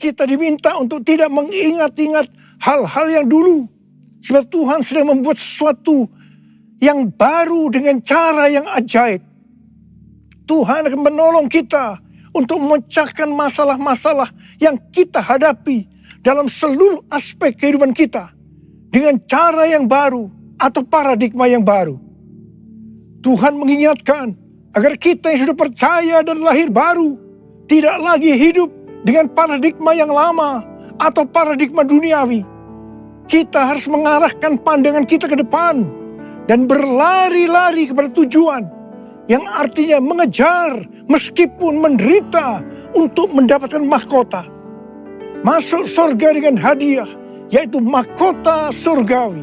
Kita diminta untuk tidak mengingat-ingat hal-hal yang dulu. Sebab Tuhan sedang membuat sesuatu yang baru dengan cara yang ajaib. Tuhan akan menolong kita untuk memecahkan masalah-masalah yang kita hadapi dalam seluruh aspek kehidupan kita. Dengan cara yang baru atau paradigma yang baru. Tuhan mengingatkan agar kita yang sudah percaya dan lahir baru tidak lagi hidup dengan paradigma yang lama atau paradigma duniawi. Kita harus mengarahkan pandangan kita ke depan dan berlari-lari kepada tujuan yang artinya mengejar meskipun menderita untuk mendapatkan mahkota. Masuk surga dengan hadiah, yaitu mahkota surgawi.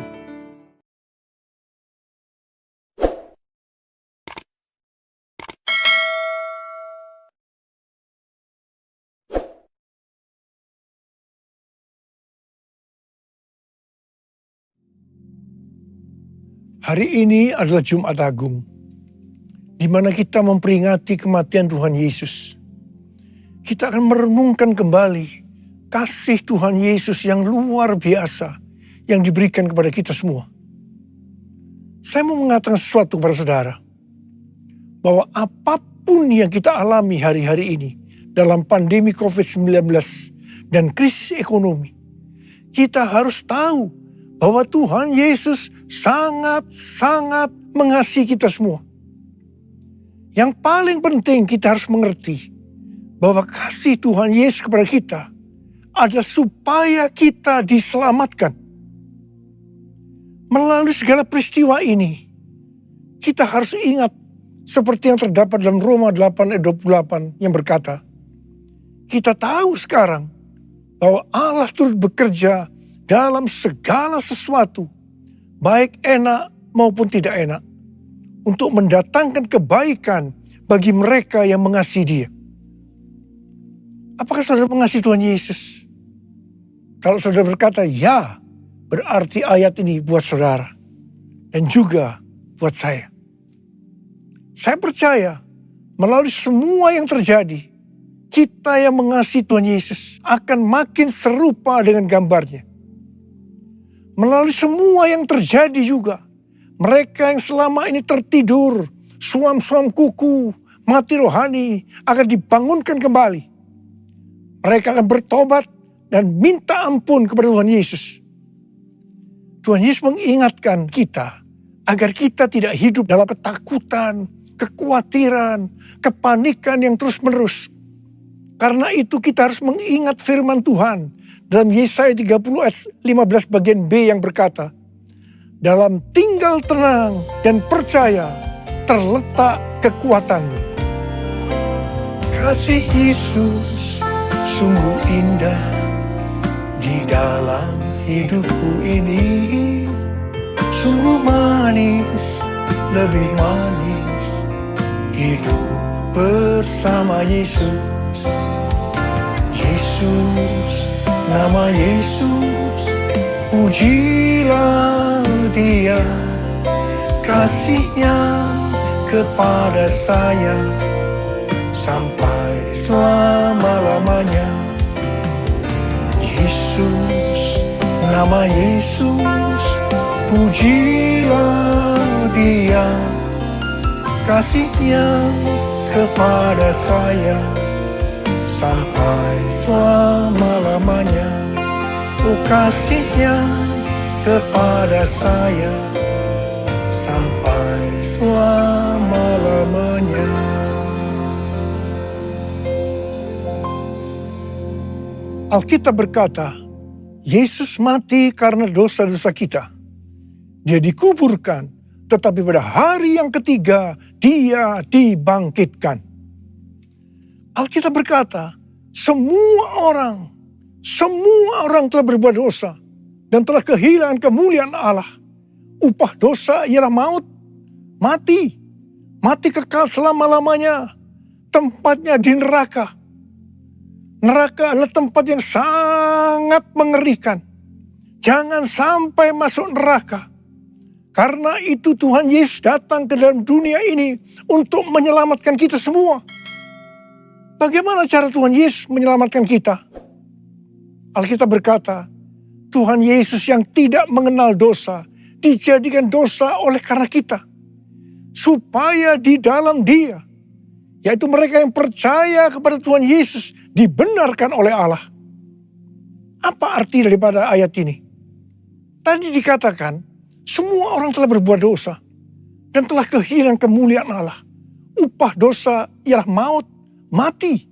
Hari ini adalah Jumat Agung, di mana kita memperingati kematian Tuhan Yesus. Kita akan merenungkan kembali kasih Tuhan Yesus yang luar biasa yang diberikan kepada kita semua. Saya mau mengatakan sesuatu kepada saudara, bahwa apapun yang kita alami hari-hari ini dalam pandemi COVID-19 dan krisis ekonomi, kita harus tahu bahwa Tuhan Yesus sangat-sangat mengasihi kita semua. Yang paling penting kita harus mengerti bahwa kasih Tuhan Yesus kepada kita adalah supaya kita diselamatkan. Melalui segala peristiwa ini, kita harus ingat seperti yang terdapat dalam Roma 8 ayat 28 yang berkata, kita tahu sekarang bahwa Allah turut bekerja dalam segala sesuatu, baik enak maupun tidak enak, untuk mendatangkan kebaikan bagi mereka yang mengasihi Dia. Apakah saudara mengasihi Tuhan Yesus? Kalau saudara berkata ya, berarti ayat ini buat saudara dan juga buat saya. Saya percaya melalui semua yang terjadi, kita yang mengasihi Tuhan Yesus akan makin serupa dengan gambarnya. Melalui semua yang terjadi juga, mereka yang selama ini tertidur, suam-suam kuku, mati rohani akan dibangunkan kembali. Mereka akan bertobat dan minta ampun kepada Tuhan Yesus. Tuhan Yesus mengingatkan kita agar kita tidak hidup dalam ketakutan, kekhawatiran, kepanikan yang terus-menerus. Karena itu kita harus mengingat firman Tuhan dalam Yesaya 30 ayat 15 bagian B yang berkata, dalam tinggal tenang dan percaya terletak kekuatanmu. Kasih Yesus sungguh indah di dalam hidupku ini. Sungguh manis, lebih manis hidup bersama Yesus. Yesus, nama Yesus, pujilah Dia, kasih-Nya kepada saya sampai selama-lamanya. Yesus, nama Yesus, pujilah Dia, kasih-Nya kepada saya sampai selama-lamanya. Oh, kasih-Nya kepada saya sampai selama-lamanya. Alkitab berkata, Yesus mati karena dosa-dosa kita. Dia dikuburkan, tetapi pada hari yang ketiga Dia dibangkitkan. Alkitab berkata, semua orang telah berbuat dosa dan telah kehilangan kemuliaan Allah. Upah dosa ialah maut, mati kekal selama-lamanya. Tempatnya di neraka. Neraka adalah tempat yang sangat mengerikan. Jangan sampai masuk neraka. Karena itu Tuhan Yesus datang ke dalam dunia ini untuk menyelamatkan kita semua. Bagaimana cara Tuhan Yesus menyelamatkan kita? Alkitab berkata, Tuhan Yesus yang tidak mengenal dosa, dijadikan dosa oleh karena kita. Supaya di dalam Dia, yaitu mereka yang percaya kepada Tuhan Yesus, dibenarkan oleh Allah. Apa arti daripada ayat ini? Tadi dikatakan, semua orang telah berbuat dosa dan telah kehilangan kemuliaan Allah. Upah dosa ialah maut, mati.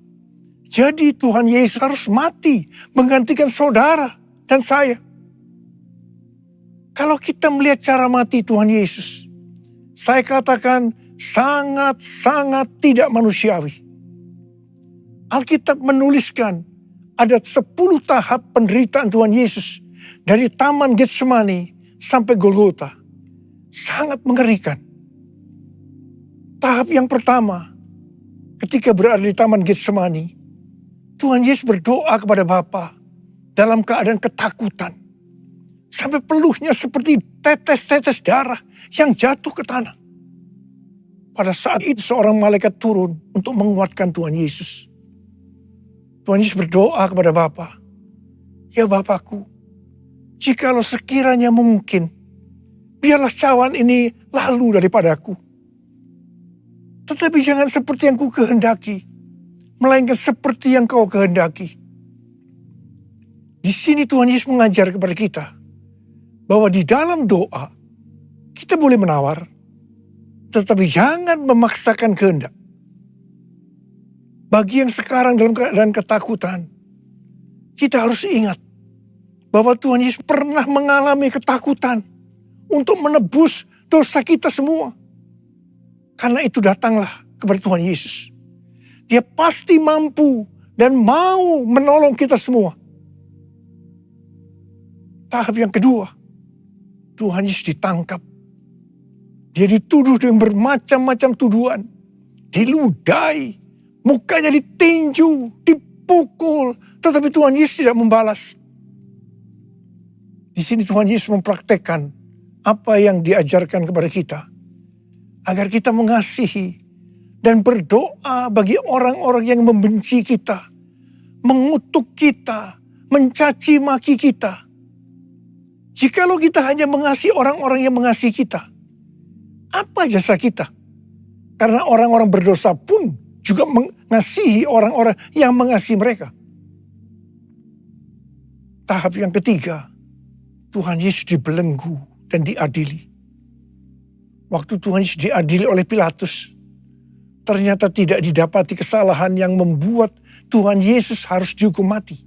Jadi Tuhan Yesus harus mati menggantikan saudara dan saya. Kalau kita melihat cara mati Tuhan Yesus, saya katakan sangat-sangat tidak manusiawi. Alkitab menuliskan ada 10 tahap penderitaan Tuhan Yesus dari Taman Getsemani sampai Golgota. Sangat mengerikan. Tahap yang pertama, ketika berada di Taman Getsemani, Tuhan Yesus berdoa kepada Bapa dalam keadaan ketakutan. Sampai peluhnya seperti tetes-tetes darah yang jatuh ke tanah. Pada saat itu seorang malaikat turun untuk menguatkan Tuhan Yesus. Tuhan Yesus berdoa kepada Bapa, "Ya Bapakku, jikalau sekiranya mungkin, biarlah cawan ini lalu daripadaku. Tetapi jangan seperti yang ku kehendaki, melainkan seperti yang kau kehendaki." Di sini Tuhan Yesus mengajar kepada kita bahwa di dalam doa kita boleh menawar, tetapi jangan memaksakan kehendak. Bagi yang sekarang dalam keadaan ketakutan, kita harus ingat bahwa Tuhan Yesus pernah mengalami ketakutan untuk menebus dosa kita semua. Karena itu datanglah kepada Tuhan Yesus. Dia pasti mampu dan mau menolong kita semua. Tahap yang kedua, Tuhan Yesus ditangkap. Dia dituduh dengan bermacam-macam tuduhan. Diludahi, mukanya ditinju, dipukul. Tetapi Tuhan Yesus tidak membalas. Di sini Tuhan Yesus mempraktekkan apa yang diajarkan kepada kita. Agar kita mengasihi dan berdoa bagi orang-orang yang membenci kita. Mengutuk kita, mencaci maki kita. Jikalau kita hanya mengasihi orang-orang yang mengasihi kita, apa jasa kita? Karena orang-orang berdosa pun juga mengasihi orang-orang yang mengasihi mereka. Tahap yang ketiga, Tuhan Yesus dibelenggu dan diadili. Waktu Tuhan Yesus diadili oleh Pilatus, ternyata tidak didapati kesalahan yang membuat Tuhan Yesus harus dihukum mati.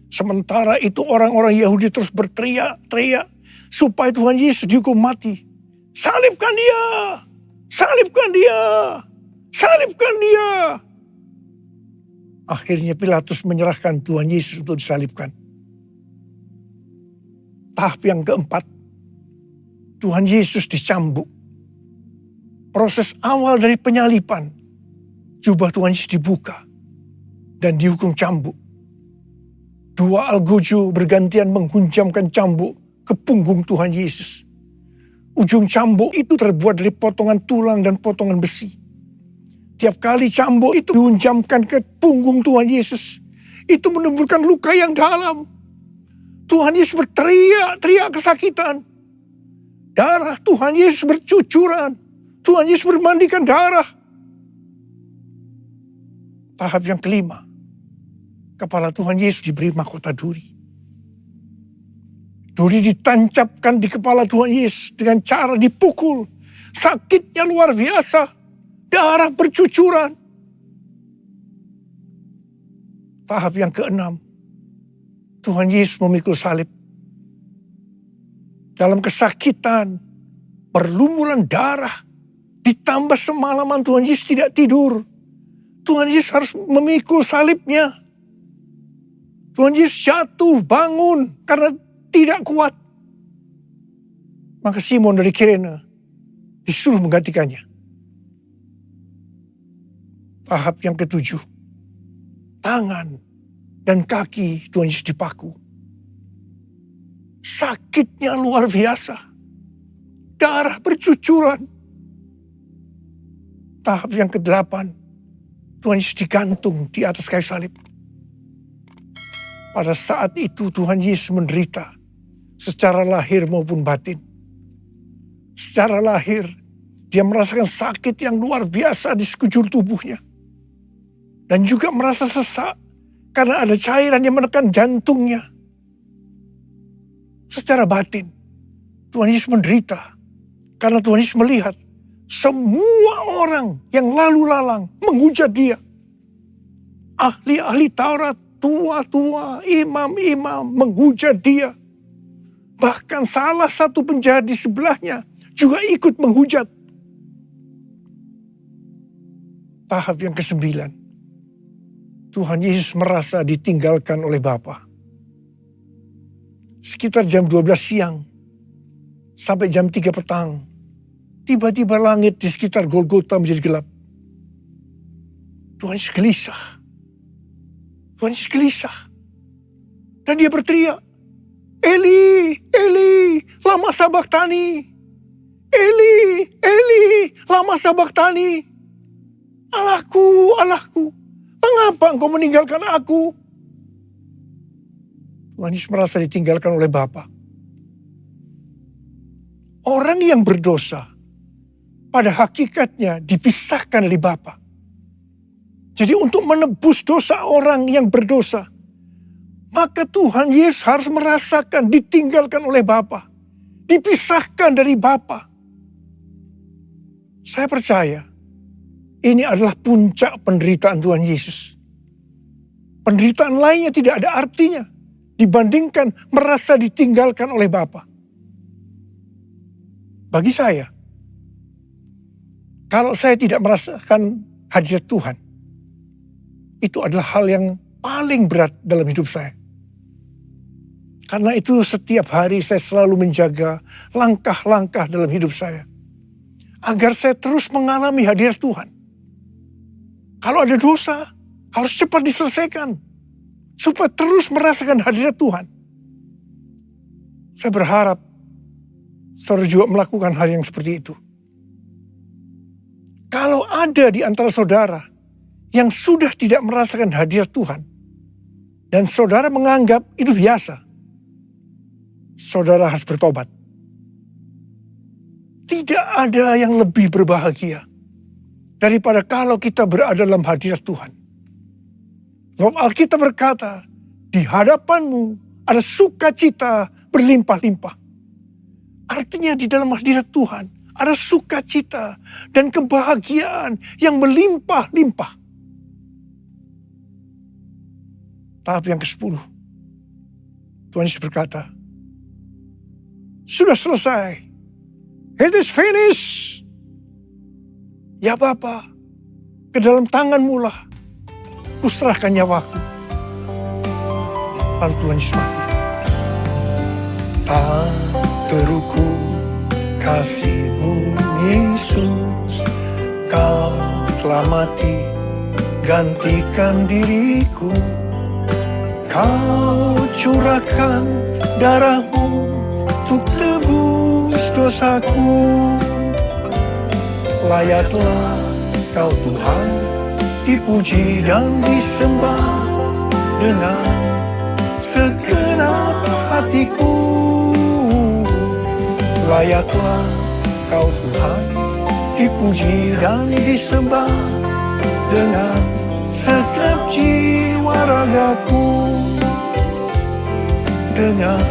Sementara itu orang-orang Yahudi terus berteriak-teriak supaya Tuhan Yesus dihukum mati. Salibkan dia! Salibkan dia! Salibkan dia! Akhirnya Pilatus menyerahkan Tuhan Yesus untuk disalibkan. Tahap yang keempat, Tuhan Yesus dicambuk. Proses awal dari penyaliban, jubah Tuhan Yesus dibuka dan dihukum cambuk. Dua algojo bergantian menghunjamkan cambuk ke punggung Tuhan Yesus. Ujung cambuk itu terbuat dari potongan tulang dan potongan besi. Tiap kali cambuk itu dihunjamkan ke punggung Tuhan Yesus, itu menimbulkan luka yang dalam. Tuhan Yesus berteriak-teriak kesakitan. Darah Tuhan Yesus bercucuran. Tuhan Yesus bermandikan darah. Tahap yang kelima, kepala Tuhan Yesus diberi mahkota duri. Duri ditancapkan di kepala Tuhan Yesus dengan cara dipukul. Sakitnya luar biasa. Darah bercucuran. Tahap yang keenam, Tuhan Yesus memikul salib. Dalam kesakitan, berlumuran darah, ditambah semalaman Tuhan Yesus tidak tidur. Tuhan Yesus harus memikul salibnya. Tuhan Yesus jatuh, bangun karena tidak kuat. Maka Simon dari Kirene disuruh menggantikannya. Tahap yang ketujuh, tangan dan kaki Tuhan Yesus dipaku. Sakitnya luar biasa. Darah bercucuran. Tahap yang ke-8, Tuhan Yesus digantung di atas kayu salib. Pada saat itu Tuhan Yesus menderita secara lahir maupun batin. Secara lahir, dia merasakan sakit yang luar biasa di sekujur tubuhnya. Dan juga merasa sesak karena ada cairan yang menekan jantungnya. Secara batin, Tuhan Yesus menderita karena Tuhan Yesus melihat semua orang yang lalu lalang menghujat dia. Ahli-ahli Taurat, tua-tua, imam-imam menghujat dia. Bahkan salah satu penjahat di sebelahnya juga ikut menghujat. Tahap yang ke-9. Tuhan Yesus merasa ditinggalkan oleh Bapa. Sekitar jam 12 siang sampai jam 3 petang. Tiba-tiba langit di sekitar Golgota menjadi gelap. Tuhan Yesus gelisah. Tuhan Yesus gelisah. Dan dia berteriak, Eli, Eli, lama sabachthani. Eli, Eli, lama sabachthani. Allahku, Allahku, mengapa engkau meninggalkan aku? Tuhan Yesus merasa ditinggalkan oleh Bapa. Orang yang berdosa pada hakikatnya dipisahkan dari Bapa. Jadi untuk menebus dosa orang yang berdosa, maka Tuhan Yesus harus merasakan ditinggalkan oleh Bapa, dipisahkan dari Bapa. Saya percaya ini adalah puncak penderitaan Tuhan Yesus. Penderitaan lainnya tidak ada artinya dibandingkan merasa ditinggalkan oleh Bapa. Bagi saya, kalau saya tidak merasakan hadirat Tuhan, itu adalah hal yang paling berat dalam hidup saya. Karena itu setiap hari saya selalu menjaga langkah-langkah dalam hidup saya. Agar saya terus mengalami hadirat Tuhan. Kalau ada dosa, harus cepat diselesaikan. Supaya terus merasakan hadirat Tuhan. Saya berharap saudara juga melakukan hal yang seperti itu. Kalau ada di antara saudara yang sudah tidak merasakan hadirat Tuhan, dan saudara menganggap itu biasa, saudara harus bertobat. Tidak ada yang lebih berbahagia daripada kalau kita berada dalam hadirat Tuhan. Sebab Alkitab berkata, di hadapanmu ada sukacita berlimpah-limpah. Artinya di dalam hadirat Tuhan ada sukacita dan kebahagiaan yang berlimpah-limpah. Tahap yang ke-10. Tuhan Yesus berkata, sudah selesai. It is finished. Ya Bapa, ke dalam tangan-Mu lah kuserahkan nyawaku. Lalu Tuhan Yesus mati. Tak terukur kasih-Mu Yesus, Kau telah mati gantikan diriku. Kau curahkan darah-Mu untuk tebus dosaku. Layaklah Kau Tuhan dipuji dan disembah dengan segenap hatiku. Layaklah Kau Tuhan dipuji dan disembah dengan segenap jiwa ragaku. Dengan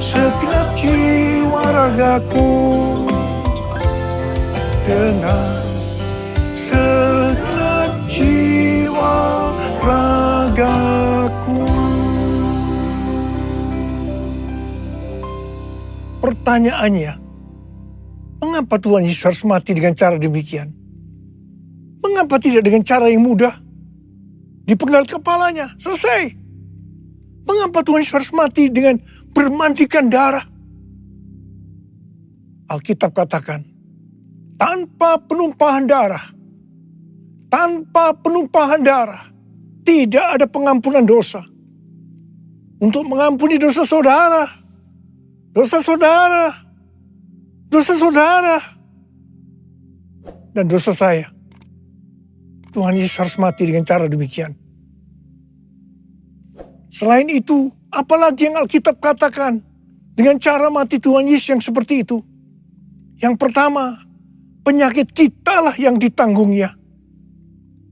segenap jiwa ragaku. Dengan segenap jiwa ragaku. Pertanyaannya, mengapa Tuhan Yesus harus mati dengan cara demikian? Mengapa tidak dengan cara yang mudah? Dipenggal kepalanya, selesai. Mengapa Tuhan Yesus harus mati dengan bermandikan darah? Alkitab katakan, tanpa penumpahan darah, tidak ada pengampunan dosa. Untuk mengampuni dosa saudara, dan dosa saya, Tuhan Yesus harus mati dengan cara demikian. Selain itu, apalagi yang Alkitab katakan dengan cara mati Tuhan Yesus yang seperti itu? Yang pertama, penyakit kita lah yang ditanggungnya.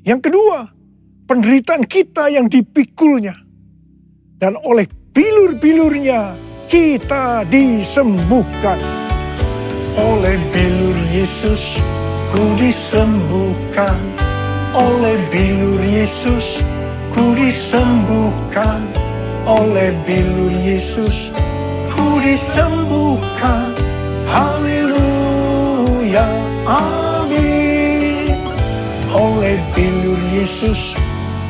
Yang kedua, penderitaan kita yang dipikulnya. Dan oleh bilur-bilurnya kita disembuhkan. Oleh bilur Yesus ku disembuhkan. Oleh bilur Yesus ku disembuhkan. Oleh bilur Yesus ku disembuhkan. Haleluya, amin. Oleh bilur Yesus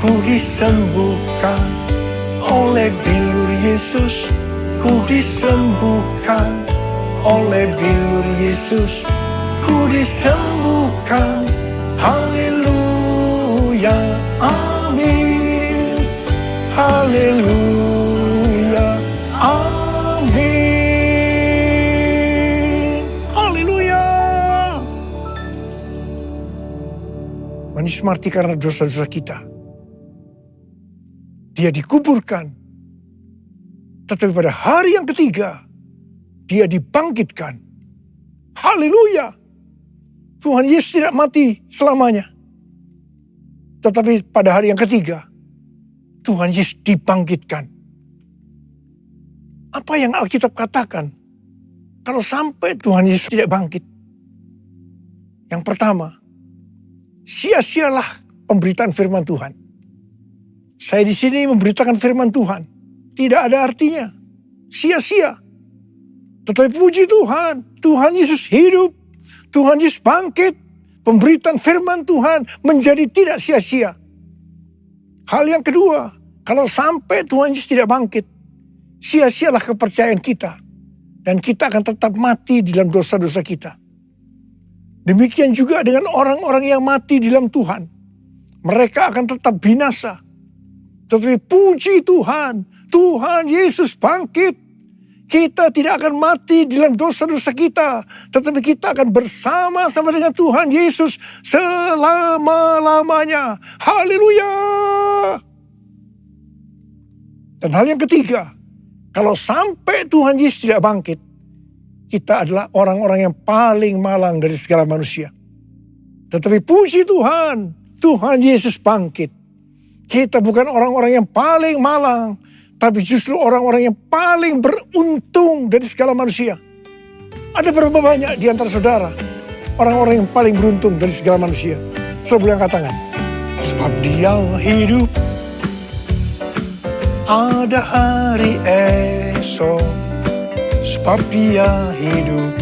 ku disembuhkan. Oleh bilur Yesus ku disembuhkan. Oleh bilur Yesus ku disembuhkan. Haleluya, amin. Haleluya, amin. Haleluya. Manis mati karena dosa-dosa kita. Dia dikuburkan. Tetapi pada hari yang ketiga, dia dibangkitkan. Haleluya. Tuhan Yesus tidak mati selamanya. Tetapi pada hari yang ketiga, Tuhan Yesus dibangkitkan. Apa yang Alkitab katakan? Kalau sampai Tuhan Yesus tidak bangkit. Yang pertama, sia-sialah pemberitaan firman Tuhan. Saya di sini memberitakan firman Tuhan. Tidak ada artinya. Sia-sia. Tetapi puji Tuhan. Tuhan Yesus hidup. Tuhan Yesus bangkit. Pemberitaan firman Tuhan menjadi tidak sia-sia. Hal yang kedua. Kalau sampai Tuhan Yesus tidak bangkit. Sia-sialah kepercayaan kita. Dan kita akan tetap mati di dalam dosa-dosa kita. Demikian juga dengan orang-orang yang mati di dalam Tuhan. Mereka akan tetap binasa. Tetapi puji Tuhan, Tuhan Yesus bangkit. Kita tidak akan mati di dalam dosa-dosa kita. Tetapi kita akan bersama-sama dengan Tuhan Yesus selama-lamanya. Haleluya. Dan hal yang ketiga, kalau sampai Tuhan Yesus tidak bangkit, kita adalah orang-orang yang paling malang dari segala manusia. Tetapi puji Tuhan, Tuhan Yesus bangkit. Kita bukan orang-orang yang paling malang, tapi justru orang-orang yang paling beruntung dari segala manusia. Ada berapa banyak di antara saudara orang-orang yang paling beruntung dari segala manusia? Saudara yang katakan, sebab dia hidup, ada hari esok. Sebab dia hidup,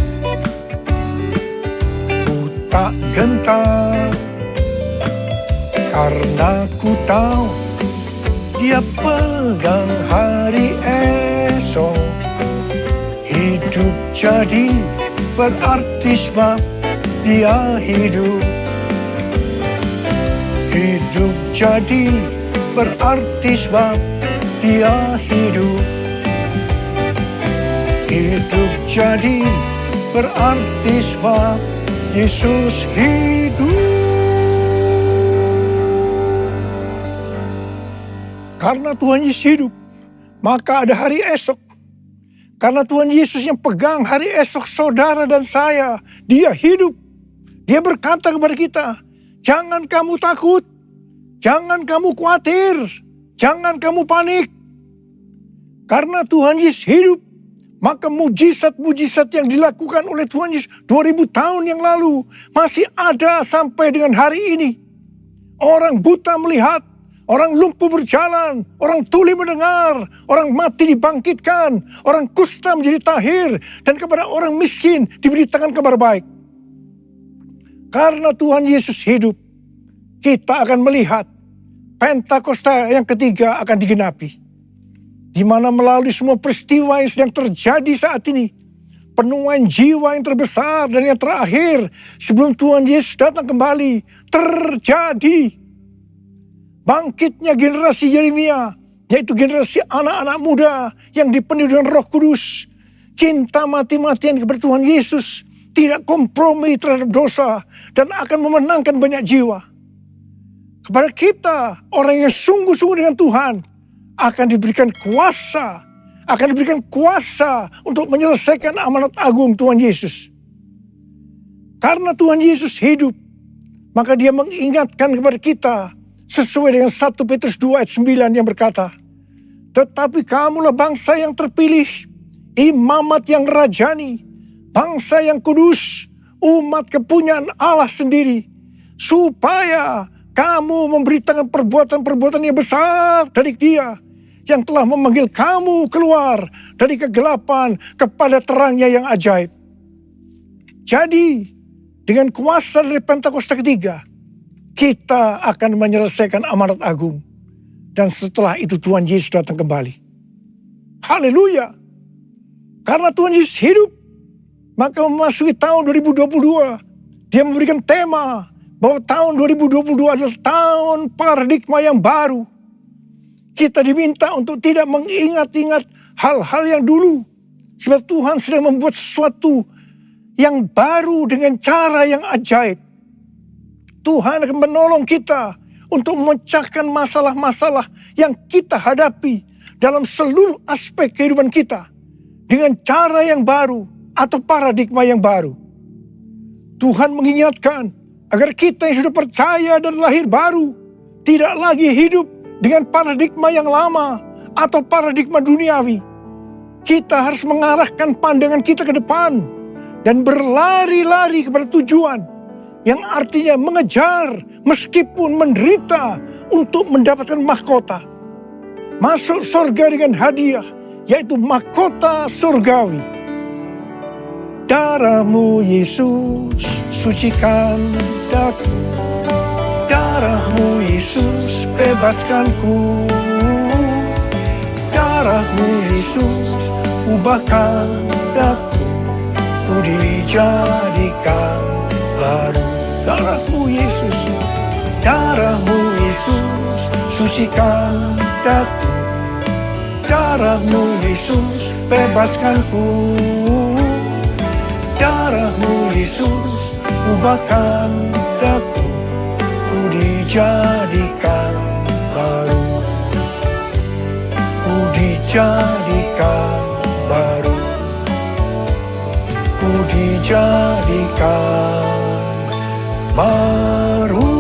ku tak gentar. Karena ku tahu dia pegang hari esok. Hidup jadi berarti sebab dia hidup. Hidup jadi berarti sebab dia hidup. Hidup jadi berarti sebab Yesus hidup. Karena Tuhan Yesus hidup, maka ada hari esok. Karena Tuhan Yesus yang pegang hari esok saudara dan saya, dia hidup. Dia berkata kepada kita, jangan kamu takut, jangan kamu khawatir, jangan kamu panik. Karena Tuhan Yesus hidup, maka mujizat-mujizat yang dilakukan oleh Tuhan Yesus 2000 tahun yang lalu masih ada sampai dengan hari ini. Orang buta melihat, orang lumpuh berjalan, orang tuli mendengar, orang mati dibangkitkan, orang kusta menjadi tahir, dan kepada orang miskin diberitakan kabar baik. Karena Tuhan Yesus hidup, kita akan melihat Pentakosta yang ketiga akan digenapi. Di mana melalui semua peristiwa yang sedang terjadi saat ini, penuaian jiwa yang terbesar dan yang terakhir sebelum Tuhan Yesus datang kembali terjadi. Bangkitnya generasi Yeremia, yaitu generasi anak-anak muda yang dipenuhi dengan Roh Kudus. Cinta mati-matian kepada Tuhan Yesus, tidak kompromi terhadap dosa, dan akan memenangkan banyak jiwa. Kepada kita, orang yang sungguh-sungguh dengan Tuhan, akan diberikan kuasa untuk menyelesaikan amanat agung Tuhan Yesus. Karena Tuhan Yesus hidup, maka dia mengingatkan kepada kita sesuai dengan 1 Petrus 2 ayat 9 yang berkata, tetapi kamulah bangsa yang terpilih, imamat yang rajani, bangsa yang kudus, umat kepunyaan Allah sendiri, supaya kamu memberitakan perbuatan-perbuatan yang besar dari Dia yang telah memanggil kamu keluar dari kegelapan kepada terangnya yang ajaib. Jadi, dengan kuasa dari Pentakosta ketiga, kita akan menyelesaikan amanat agung. Dan setelah itu Tuhan Yesus datang kembali. Haleluya. Karena Tuhan Yesus hidup, maka memasuki tahun 2022, dia memberikan tema bahwa tahun 2022 adalah tahun paradigma yang baru. Kita diminta untuk tidak mengingat-ingat hal-hal yang dulu. Sebab Tuhan sedang membuat sesuatu yang baru dengan cara yang ajaib. Tuhan akan menolong kita untuk memecahkan masalah-masalah yang kita hadapi dalam seluruh aspek kehidupan kita dengan cara yang baru atau paradigma yang baru. Tuhan mengingatkan agar kita yang sudah percaya dan lahir baru tidak lagi hidup dengan paradigma yang lama atau paradigma duniawi. Kita harus mengarahkan pandangan kita ke depan dan berlari-lari kepada tujuan, yang artinya mengejar meskipun menderita untuk mendapatkan mahkota. Masuk surga dengan hadiah, yaitu mahkota surgawi. Darah-Mu Yesus sucikan daku, darah-Mu Yesus bebaskanku, darah-Mu Yesus ubahkan daku, ku dijadikan baru. Darah-Mu Yesus, darah-Mu Yesus sucikan daku, darah-Mu Yesus bebaskanku, darah-Mu Yesus ubahkan daku, ku dijadikan baru, ku dijadikan baru, ku dijadikan baru.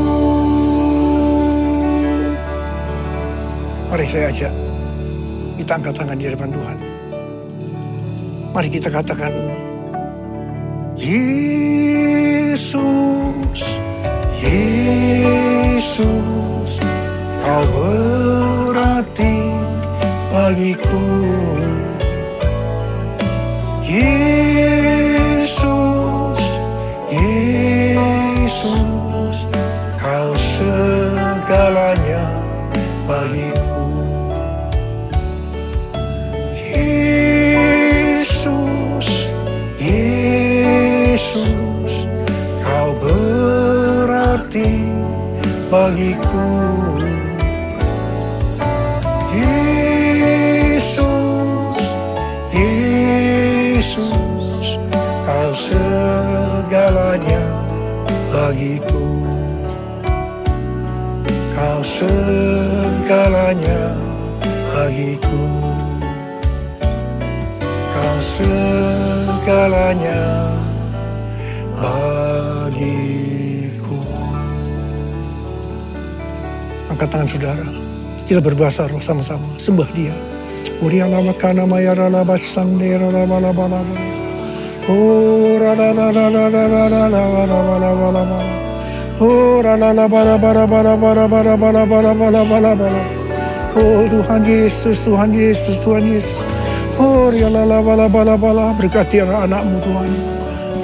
Mari saya ajak kita angkat tangan di hadapan Tuhan. Mari kita katakan, Yesus, Yesus, Kau berarti bagiku. Yesus, Yesus, Kau segalanya bagiku. Yesus, Yesus, Kau berarti bagiku. Yesus, Yesus, Kau segalanya bagiku. Kau segalanya bagiku. Kau segalanya bagiku. Angkat tangan saudara. Kita berbahasa roh sama-sama. Sembah Dia. Uriana makana mayara laba sandera laba laba laba. Oh rada rada rada rada rada rada rada. Oh rada laba laba laba laba laba laba laba laba laba laba. Oh Tuhan Yesus, Tuhan Yesus, Tuhan Yesus. Oh riala laba laba laba laba. Berkati anak-anak-Mu Tuhan.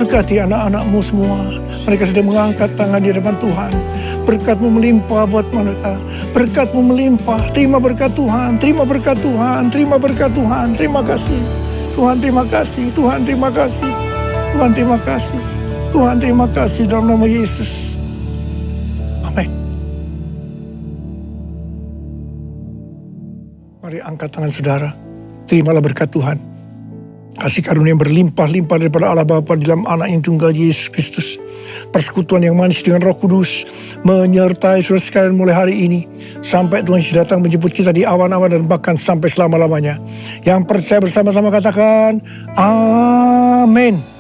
Berkati anak-anak-Mu semua. Mereka sedang mengangkat tangan di hadapan Tuhan. Berkat-Mu melimpah buat mereka. Berkat-Mu melimpah. Terima berkat Tuhan. Terima berkat Tuhan. Terima berkat Tuhan. Terima kasih. Tuhan terima kasih. Tuhan terima kasih. Tuhan terima kasih. Tuhan terima kasih dalam nama Yesus. Amin. Mari angkat tangan saudara. Terimalah berkat Tuhan. Kasih karunia yang berlimpah-limpah daripada Allah Bapa di dalam anak yang tunggal Yesus Kristus. Persekutuan yang manis dengan Roh Kudus menyertai saudara sekalian mulai hari ini sampai Tuhan Yesus datang menjemput kita di awan-awan dan bahkan sampai selama-lamanya. Yang percaya bersama-sama katakan, amin.